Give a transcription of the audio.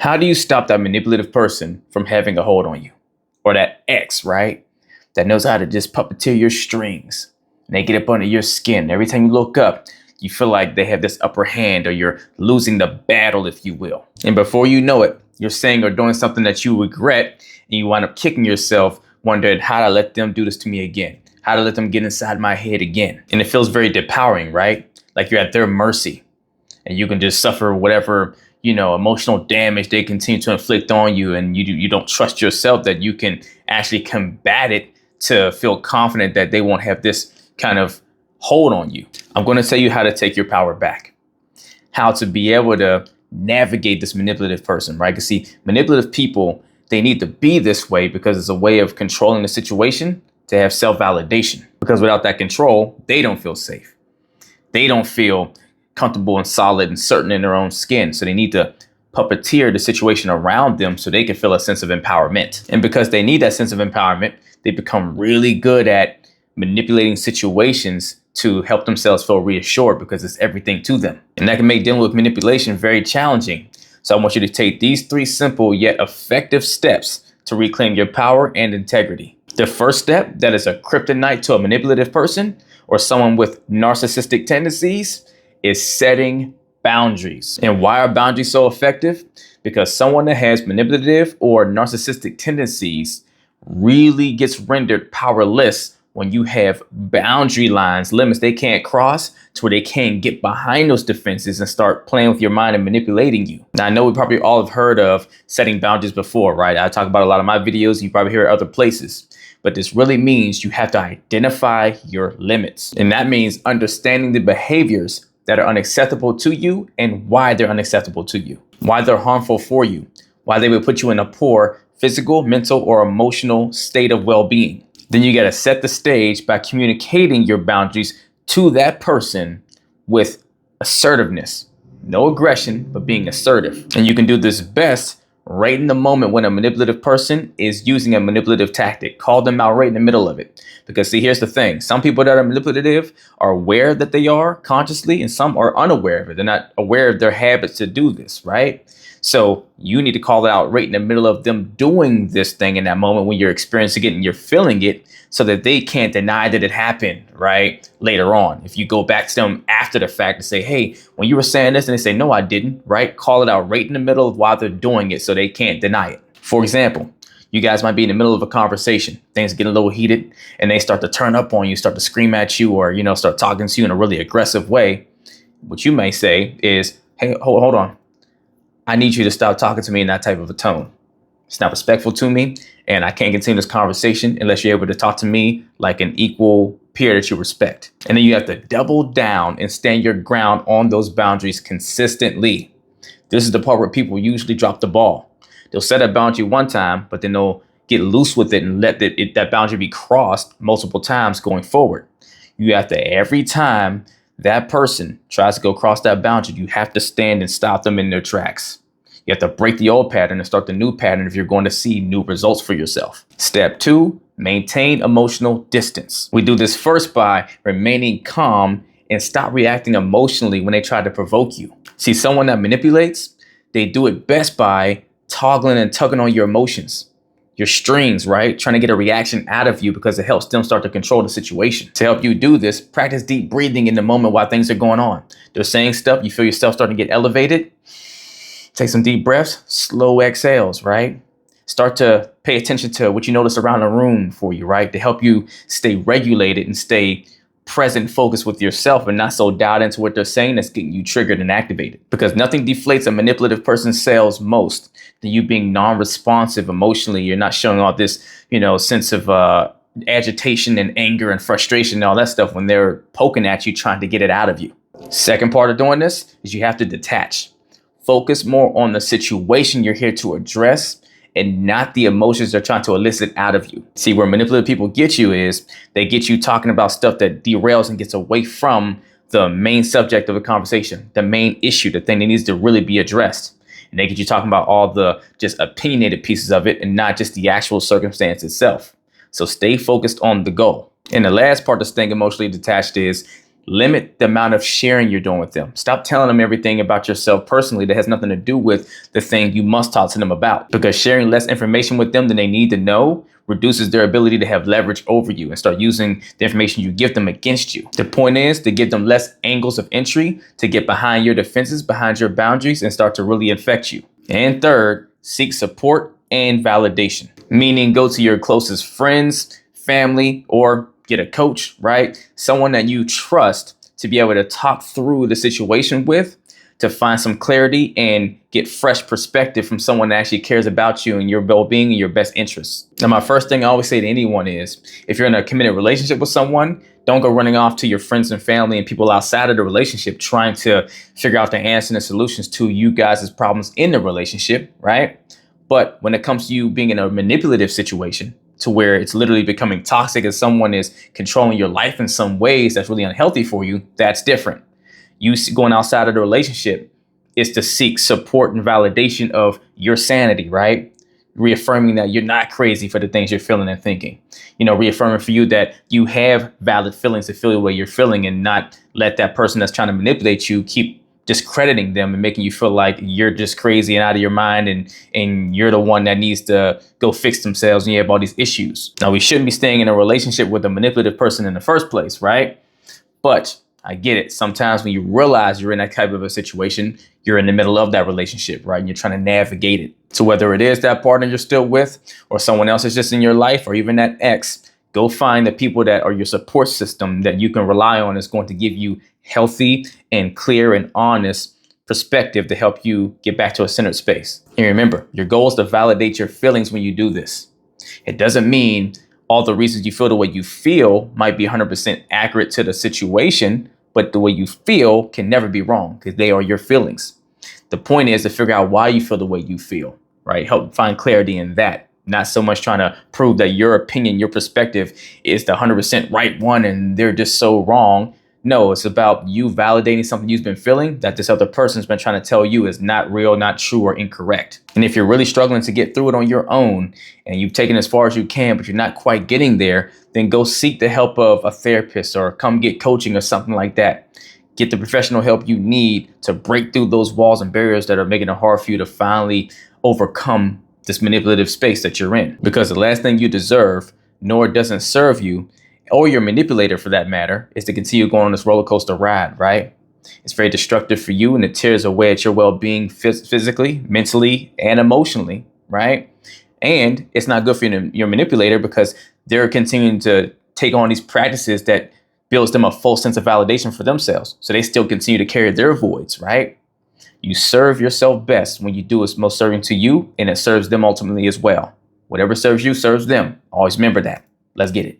How do you stop that manipulative person from having a hold on you? Or that ex, right? That knows how to just puppeteer your strings. And they get up under your skin. Every time you look up, you feel like they have this upper hand or you're losing the battle, if you will. And before you know it, you're saying or doing something that you regret and you wind up kicking yourself, wondering how to let them do this to me again, how to let them get inside my head again. And it feels very depowering, right? Like you're at their mercy and you can just suffer whatever, emotional damage they continue to inflict on you. And you don't trust yourself that you can actually combat it to feel confident that they won't have this kind of hold on you. I'm going to tell you how to take your power back, how to be able to navigate this manipulative person, right? Because see, manipulative people, they need to be this way because it's a way of controlling the situation to have self-validation. Because without that control, they don't feel safe. They don't feel comfortable and solid and certain in their own skin. So they need to puppeteer the situation around them so they can feel a sense of empowerment. And because they need that sense of empowerment, they become really good at manipulating situations to help themselves feel reassured because it's everything to them. And that can make dealing with manipulation very challenging. So I want you to take these 3 simple yet effective steps to reclaim your power and integrity. The first step that is a kryptonite to a manipulative person or someone with narcissistic tendencies is setting boundaries. And why are boundaries so effective? Because someone that has manipulative or narcissistic tendencies really gets rendered powerless when you have boundary lines, limits they can't cross to where they can't get behind those defenses and start playing with your mind and manipulating you. Now, I know we probably all have heard of setting boundaries before, right? I talk about a lot of my videos. You probably hear it other places. But this really means you have to identify your limits. And that means understanding the behaviors that are unacceptable to you and why they're unacceptable to you, why they're harmful for you, why they would put you in a poor physical, mental, or emotional state of well-being. Then you got to set the stage by communicating your boundaries to that person with assertiveness, no aggression, but being assertive. And you can do this best right in the moment when a manipulative person is using a manipulative tactic. Call them out right in the middle of it. Because see, here's the thing. Some people that are manipulative are aware that they are consciously, and some are unaware of it. They're not aware of their habits to do this, right? So you need to call it out right in the middle of them doing this thing in that moment when you're experiencing it and you're feeling it so that they can't deny that it happened, right? Later on, if you go back to them after the fact and say, hey, when you were saying this, and they say, no, I didn't, right? Call it out right in the middle of while they're doing it so they can't deny it. For example, you guys might be in the middle of a conversation, things get a little heated and they start to turn up on you, start to scream at you or, start talking to you in a really aggressive way. What you may say is, hey, hold on. I need you to stop talking to me in that type of a tone. It's not respectful to me, and I can't continue this conversation unless you're able to talk to me like an equal peer that you respect. And then you have to double down and stand your ground on those boundaries consistently. This is the part where people usually drop the ball. They'll set a boundary one time, but then they'll get loose with it and let that boundary be crossed multiple times going forward. You have to, every time that person tries to go across that boundary, you have to stand and stop them in their tracks. You have to break the old pattern and start the new pattern if you're going to see new results for yourself. Step 2, maintain emotional distance. We do this first by remaining calm and stop reacting emotionally when they try to provoke you. See, someone that manipulates, they do it best by toggling and tugging on your emotions, your strings, right? Trying to get a reaction out of you because it helps them start to control the situation. To help you do this, practice deep breathing in the moment while things are going on. They're saying stuff, you feel yourself starting to get elevated. Take some deep breaths, slow exhales, right? Start to pay attention to what you notice around the room for you, right? To help you stay regulated and stay present, focused with yourself and not so dialed into what they're saying that's getting you triggered and activated. Because nothing deflates a manipulative person's sales most than you being non-responsive emotionally. You're not showing all this, sense of agitation and anger and frustration and all that stuff when they're poking at you, trying to get it out of you. Second part of doing this is you have to detach. Focus more on the situation you're here to address and not the emotions they're trying to elicit out of you. See, where manipulative people get you is they get you talking about stuff that derails and gets away from the main subject of the conversation, the main issue, the thing that needs to really be addressed. And they get you talking about all the just opinionated pieces of it and not just the actual circumstance itself. So stay focused on the goal. And the last part of staying emotionally detached is Limit the amount of sharing you're doing with them. Stop telling them everything about yourself personally that has nothing to do with the thing you must talk to them about. Because sharing less information with them than they need to know reduces their ability to have leverage over you and start using the information you give them against you. The point is to give them less angles of entry to get behind your defenses, behind your boundaries, and start to really infect you. And third, seek support and validation, meaning go to your closest friends, family, or get a coach, right? Someone that you trust to be able to talk through the situation with, to find some clarity and get fresh perspective from someone that actually cares about you and your well-being and your best interests. Now, my first thing I always say to anyone is, if you're in a committed relationship with someone, don't go running off to your friends and family and people outside of the relationship trying to figure out the answer and the solutions to you guys' problems in the relationship, right? But when it comes to you being in a manipulative situation, to where it's literally becoming toxic and someone is controlling your life in some ways that's really unhealthy for you, that's different. You going outside of the relationship is to seek support and validation of your sanity, right? Reaffirming that you're not crazy for the things you're feeling and thinking. Reaffirming for you that you have valid feelings to feel the way you're feeling and not let that person that's trying to manipulate you keep discrediting them and making you feel like you're just crazy and out of your mind and you're the one that needs to go fix themselves and you have all these issues. Now, we shouldn't be staying in a relationship with a manipulative person in the first place, right? But I get it. Sometimes when you realize you're in that type of a situation, you're in the middle of that relationship, right? And you're trying to navigate it. So whether it is that partner you're still with or someone else is just in your life or even that ex, go find the people that are your support system that you can rely on is going to give you healthy and clear and honest perspective to help you get back to a centered space. And remember, your goal is to validate your feelings when you do this. It doesn't mean all the reasons you feel the way you feel might be 100% accurate to the situation, but the way you feel can never be wrong because they are your feelings. The point is to figure out why you feel the way you feel, right? Help find clarity in that. Not so much trying to prove that your opinion, your perspective is the 100% right one and they're just so wrong. No, it's about you validating something you've been feeling that this other person's been trying to tell you is not real, not true, or incorrect. And if you're really struggling to get through it on your own and you've taken as far as you can, but you're not quite getting there, then go seek the help of a therapist or come get coaching or something like that. Get the professional help you need to break through those walls and barriers that are making it hard for you to finally overcome this manipulative space that you're in. Because the last thing you deserve, nor doesn't serve you, or your manipulator for that matter, is to continue going on this roller coaster ride, right? It's very destructive for you and it tears away at your well-being physically, mentally, and emotionally, right? And it's not good for your manipulator because they're continuing to take on these practices that builds them a false sense of validation for themselves. So they still continue to carry their voids, right? You serve yourself best when you do what's most serving to you, and it serves them ultimately as well. Whatever serves you serves them. Always remember that. Let's get it.